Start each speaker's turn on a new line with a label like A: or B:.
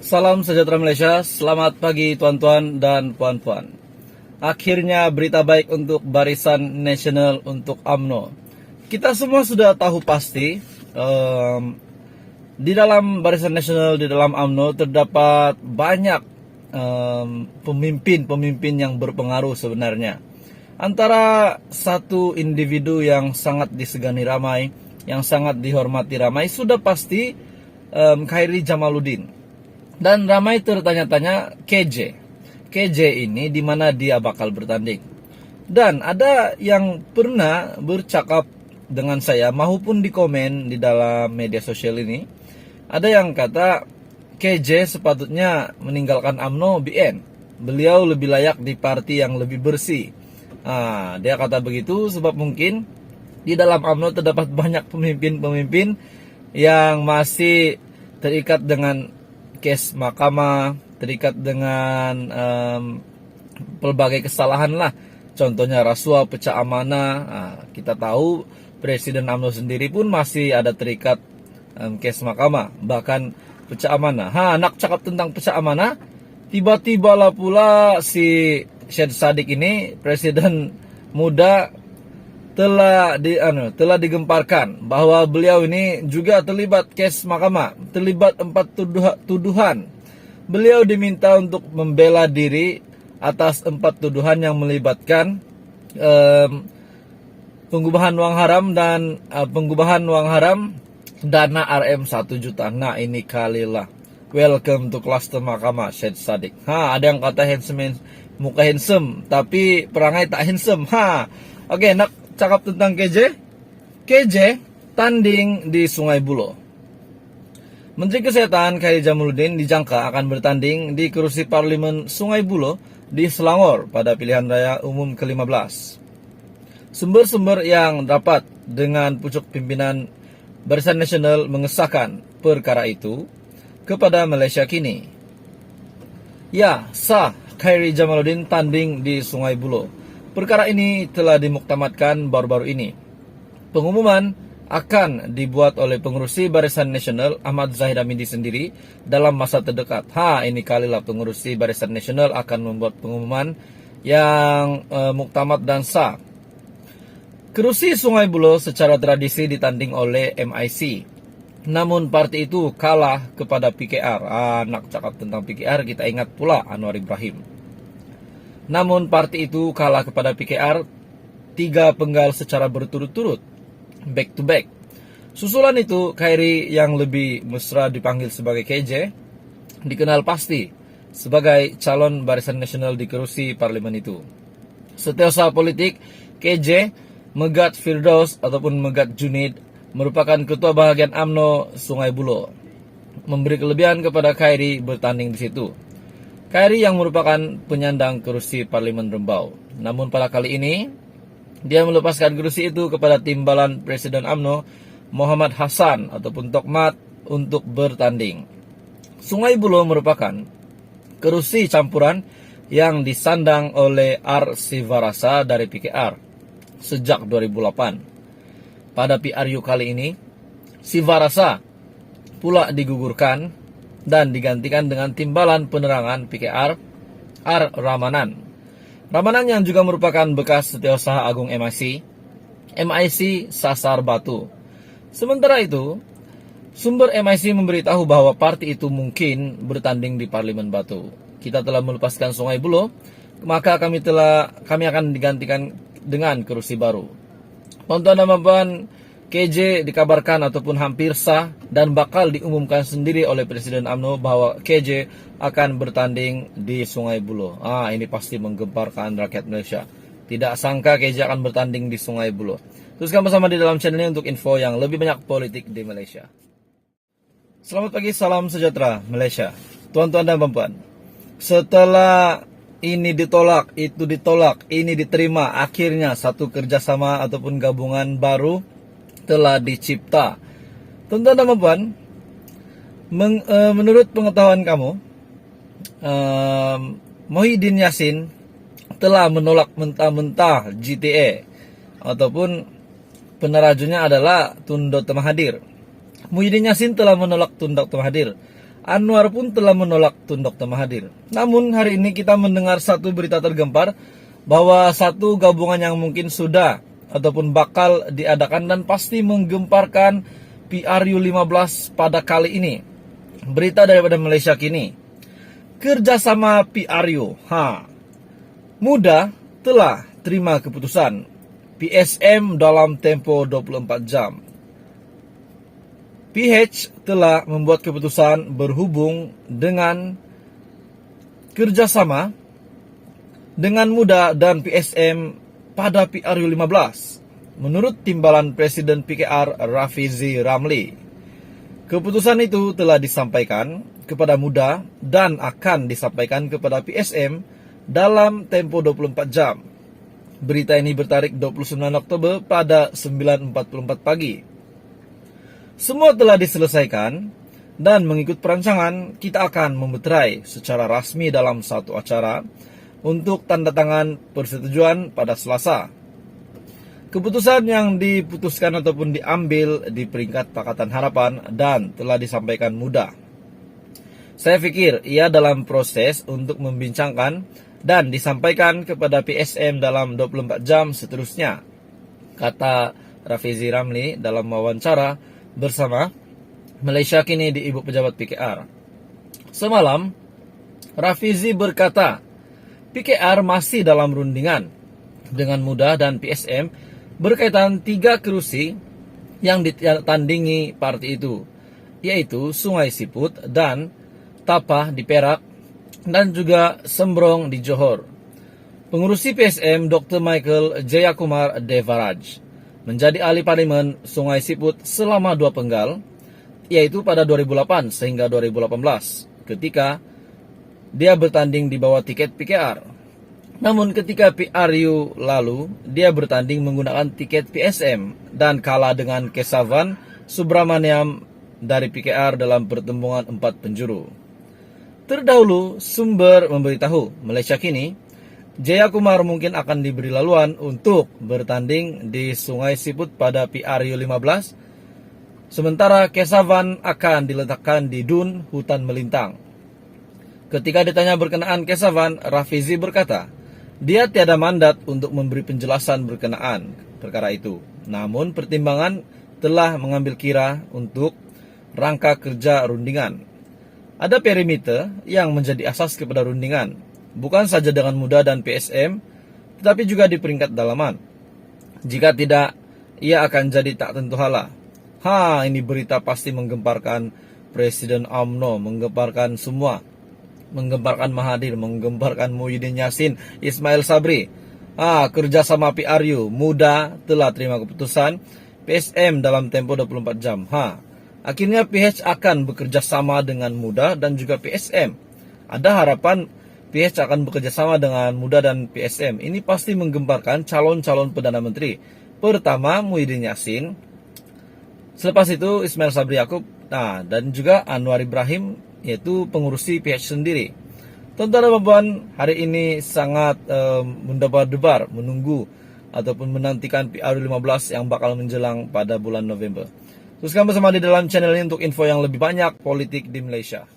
A: Salam sejahtera Malaysia, selamat pagi tuan-tuan dan puan-puan. Akhirnya berita baik untuk Barisan Nasional untuk UMNO. Kita semua sudah tahu pasti di dalam Barisan Nasional, di dalam UMNO terdapat banyak pemimpin-pemimpin yang berpengaruh sebenarnya. Antara satu individu yang sangat disegani ramai, yang sangat dihormati ramai, sudah pasti Khairi Jamaluddin. Dan ramai tertanya-tanya KJ ini di mana dia bakal bertanding. Dan ada yang pernah bercakap dengan saya maupun di komen di dalam media sosial ini, ada yang kata KJ sepatutnya meninggalkan UMNO BN. Beliau lebih layak di parti yang lebih bersih. Dia kata begitu sebab mungkin di dalam UMNO terdapat banyak pemimpin-pemimpin yang masih terikat dengan kes mahkamah, terikat dengan pelbagai kesalahan lah. Contohnya rasuah, pecah amanah. Kita tahu Presiden UMNO sendiri pun masih ada terikat kes mahkamah, bahkan pecah amanah. Nak cakap tentang pecah amanah, tiba-tibalah pula si Syed Saddiq ini, presiden muda, telah digemparkan bahwa beliau ini juga terlibat kes mahkamah, terlibat 4 tuduhan. Beliau diminta untuk membela diri atas 4 tuduhan yang melibatkan penggubahan uang haram dan dana RM 1 juta. Nah, ini kalilah. Welcome to cluster mahkamah Syed Saddiq. Ada yang kata handsome, muka handsome tapi perangai tak handsome. Oke, nak cakap tentang KJ tanding di Sungai Buloh. Menteri Kesehatan Khairi Jamaluddin dijangka akan bertanding di kerusi Parlimen Sungai Buloh di Selangor pada pilihan raya umum ke-15. Sumber-sumber yang dapat dengan pucuk pimpinan Barisan Nasional mengesahkan perkara itu kepada Malaysia Kini. Ya, sah Khairi Jamaluddin tanding di Sungai Buloh. Perkara ini telah dimuktamadkan baru-baru ini. Pengumuman akan dibuat oleh pengurusi Barisan Nasional Ahmad Zahid Hamidi sendiri dalam masa terdekat. Ini kalilah pengurusi Barisan Nasional akan membuat pengumuman yang muktamad dan sah. Kerusi Sungai Buloh secara tradisi ditanding oleh MIC. Namun parti itu kalah kepada PKR. Nak cakap tentang PKR, kita ingat pula Anwar Ibrahim. Namun parti itu kalah kepada PKR 3 penggal secara berturut-turut, back to back. Susulan itu, Khairi yang lebih mesra dipanggil sebagai KJ, dikenal pasti sebagai calon Barisan Nasional di kerusi parlemen itu. Setiausaha politik, KJ, Megat Firdaus ataupun Megat Junid merupakan ketua bahagian UMNO Sungai Buloh, memberi kelebihan kepada Khairi bertanding di situ. Khairi yang merupakan penyandang kerusi Parlimen Rembau. Namun pada kali ini, dia melepaskan kerusi itu kepada timbalan Presiden UMNO Muhammad Hassan ataupun Tokmat untuk bertanding. Sungai Buloh merupakan kerusi campuran yang disandang oleh R. Sivarasa dari PKR sejak 2008. Pada PRU kali ini, Sivarasa pula digugurkan dan digantikan dengan timbalan penerangan PKR R. Ramanan. Ramanan yang juga merupakan bekas Setiausaha Agung MIC Sasar Batu. Sementara itu, sumber MIC memberitahu bahwa parti itu mungkin bertanding di Parlimen Batu. Kita telah melepaskan Sungai Buloh, maka kami akan digantikan dengan kerusi baru. Tuan-tuan dan puan, KJ dikabarkan ataupun hampir sah dan bakal diumumkan sendiri oleh Presiden UMNO bahwa KJ akan bertanding di Sungai Buloh. Ini pasti menggemparkan rakyat Malaysia. Tidak sangka KJ akan bertanding di Sungai Buloh. Teruskan bersama di dalam channel ini untuk info yang lebih banyak politik di Malaysia. Selamat pagi, salam sejahtera Malaysia. Tuan-tuan dan puan, setelah ini ditolak, itu ditolak, ini diterima, akhirnya satu kerjasama ataupun gabungan baru telah dicipta. Tuan-tuan dan puan, menurut pengetahuan kamu, Muhyiddin Yassin telah menolak mentah-mentah GTA ataupun penerajumnya adalah Tun Dr. Mahathir. Muhyiddin Yassin telah menolak Tun Dr. Mahathir. Anwar pun telah menolak Tun Dr. Mahathir. Namun hari ini kita mendengar satu berita tergempar bahwa satu gabungan yang mungkin sudah ataupun bakal diadakan dan pasti menggemparkan PRU 15 pada kali ini. Berita daripada Malaysia Kini. Kerjasama PRU. Muda telah terima keputusan PSM dalam tempo 24 jam. PH telah membuat keputusan berhubung dengan kerjasama dengan Muda dan PSM pada PRU 15. Menurut Timbalan Presiden PKR Rafizi Ramli, keputusan itu telah disampaikan kepada Muda dan akan disampaikan kepada PSM dalam tempo 24 jam. Berita ini bertarik 29 Oktober pada 9.44 pagi. Semua telah diselesaikan dan mengikut perancangan kita akan memeterai secara rasmi dalam satu acara untuk tanda tangan persetujuan pada Selasa. Keputusan yang diputuskan ataupun diambil di peringkat Pakatan Harapan dan telah disampaikan Muda. Saya pikir ia dalam proses untuk membincangkan dan disampaikan kepada PSM dalam 24 jam seterusnya, kata Rafizi Ramli dalam wawancara bersama Malaysia Kini di Ibu Pejabat PKR. Semalam, Rafizi berkata, PKR masih dalam rundingan dengan Muda dan PSM berkaitan 3 kerusi yang ditandingi parti itu, yaitu Sungai Siput dan Tapah di Perak dan juga Sembrong di Johor. Pengurusi PSM Dr. Michael Jayakumar Devaraj menjadi ahli parlimen Sungai Siput selama 2 penggal, yaitu pada 2008 sehingga 2018, ketika dia bertanding di bawah tiket PKR. Namun ketika PRU lalu, dia bertanding menggunakan tiket PSM dan kalah dengan Kesavan Subramaniam dari PKR dalam pertemuan 4 penjuru. Terdahulu, sumber memberitahu Malaysia Kini, Jayakumar mungkin akan diberi laluan untuk bertanding di Sungai Siput pada PRU 15, sementara Kesavan akan diletakkan di Dun Hutan Melintang. Ketika ditanya berkenaan Kesavan, Rafizi berkata, dia tiada mandat untuk memberi penjelasan berkenaan perkara itu. Namun pertimbangan telah mengambil kira untuk rangka kerja rundingan. Ada perimeter yang menjadi asas kepada rundingan, bukan saja dengan Muda dan PSM, tetapi juga di peringkat dalaman. Jika tidak, ia akan jadi tak tentu hala. Ini berita pasti menggemparkan Presiden UMNO, menggemparkan semua. Menggemparkan Mahathir, menggemparkan Muhyiddin Yassin, Ismail Sabri. Kerjasama PRU, Muda telah terima keputusan PSM dalam tempo 24 jam. Akhirnya PH akan bekerja sama dengan Muda dan juga PSM. Ada harapan PH akan bekerja sama dengan Muda dan PSM. Ini pasti menggemparkan calon-calon Perdana Menteri. Pertama Muhyiddin Yassin, selepas itu Ismail Sabri Yaakob, dan juga Anwar Ibrahim, yaitu pengurusi PH sendiri. Tuan-tuan dan puan, hari ini sangat mendebar-debar menunggu ataupun menantikan PRU 15 yang bakal menjelang pada bulan November. Teruskan bersama di dalam channel ini untuk info yang lebih banyak politik di Malaysia.